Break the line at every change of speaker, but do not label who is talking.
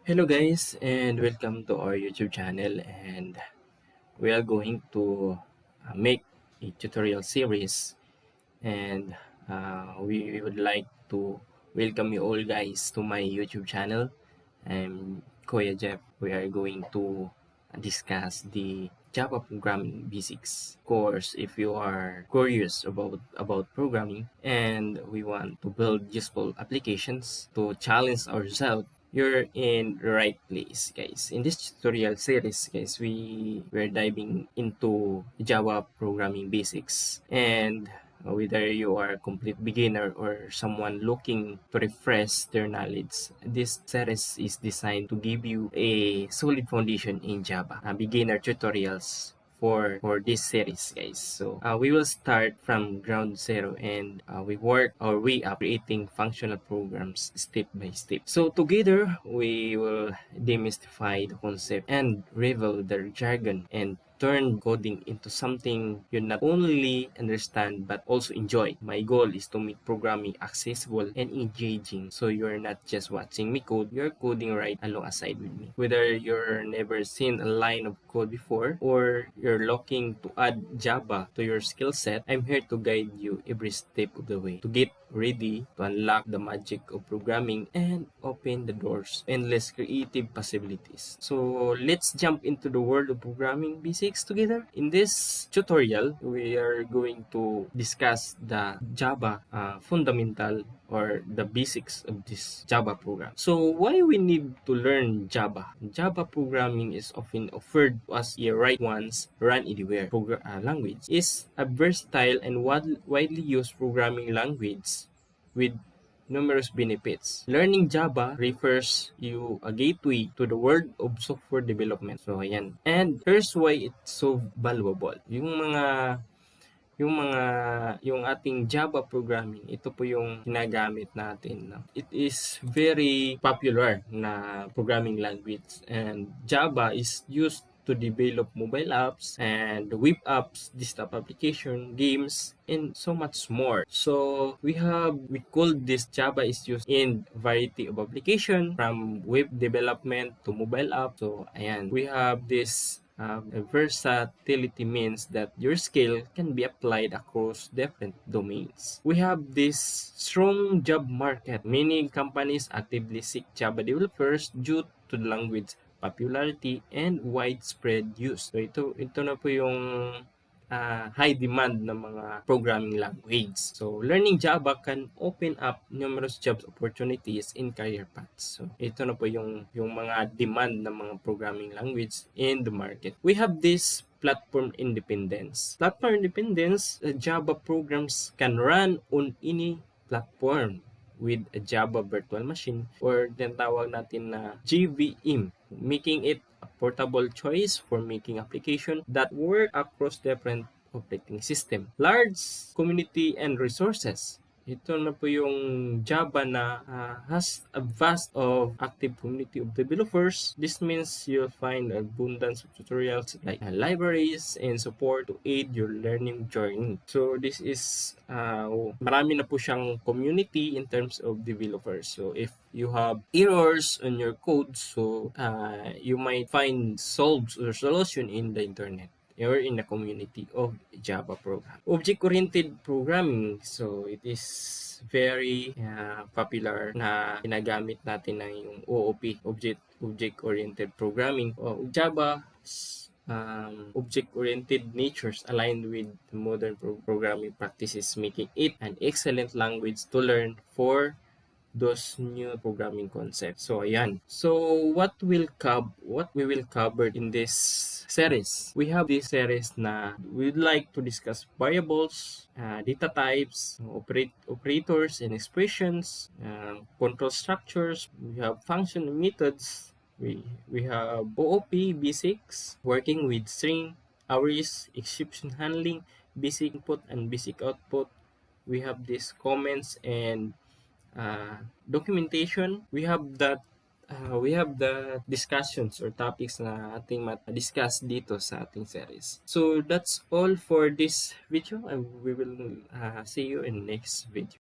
Hello guys and welcome to our YouTube channel, and we are going to make a tutorial series, and we would like to welcome you all guys to my YouTube channel. I'm Kuya Gep. We are going to discuss the Java programming basics course. If you are curious about programming and we want to build useful applications to challenge ourselves, you're in the right place, guys. In this tutorial series, guys, we're diving into Java programming basics, and whether you are a complete beginner or someone looking to refresh their knowledge, this series is designed to give you a solid foundation in Java. Beginner tutorials for this series, guys. So we will start from ground zero, and we work our way up, creating functional programs step by step. So together we will demystify the concept and reveal the jargon and turn coding into something you not only understand but also enjoy. My goal is to make programming accessible and engaging, so you're not just watching me code, you're coding right alongside with me. Whether you're never seen a line of code before or you're looking to add Java to your skill set, I'm here to guide you every step of the way. To get ready to unlock the magic of programming and open the doors endless creative possibilities. So let's jump into the world of programming basics together. In this tutorial, we are going to discuss the Java fundamental or the basics of this Java program. So why we need to learn Java? Java programming is often offered as a write once, run anywhere language. Is a versatile and widely used programming language with numerous benefits. Learning Java refers you a gateway to the world of software development. So ayan. And here's why it's so valuable. Yung ating Java programming, ito po yung ginagamit natin. No? It is very popular na programming language, and Java is used to develop mobile apps and web apps, desktop application, games, and so much more. So we call this Java is used in variety of application from web development to mobile app. So ayan, we have this versatility means that your skill can be applied across different domains. We have this strong job market. Many companies actively seek Java developers due to the language popularity and widespread use. So ito na po yung high demand ng mga programming language. So learning Java can open up numerous job opportunities in career paths. So ito na po yung mga demand ng mga programming language in the market. We have this platform independence. Platform independence, Java programs can run on any platform with a Java virtual machine, or tinatawag natin na JVM, making it a portable choice for making application that work across different operating system. Large community and resources. Ito na po yung Java na has a vast of active community of developers. This means you'll find abundance of tutorials like libraries and support to aid your learning journey. So this is marami na po siyang community in terms of developers. So if you have errors on your code, so you might find solves or solution in the internet or in the community of Java program. Object-oriented programming, so it is very popular na ginagamit natin ng yung OOP, object-oriented programming. Java object-oriented natures aligned with modern programming practices, making it an excellent language to learn for those new programming concepts. So ayan. So what we will cover in this series. We have this series na we'd like to discuss variables, data types, operators and expressions, control structures. We have function methods. We have OOP basics, working with string, arrays, exception handling, basic input and basic output. We have these comments and documentation. We have the discussions or topics na ating discuss dito sa ating series. So that's all for this video, and we will see you in next video.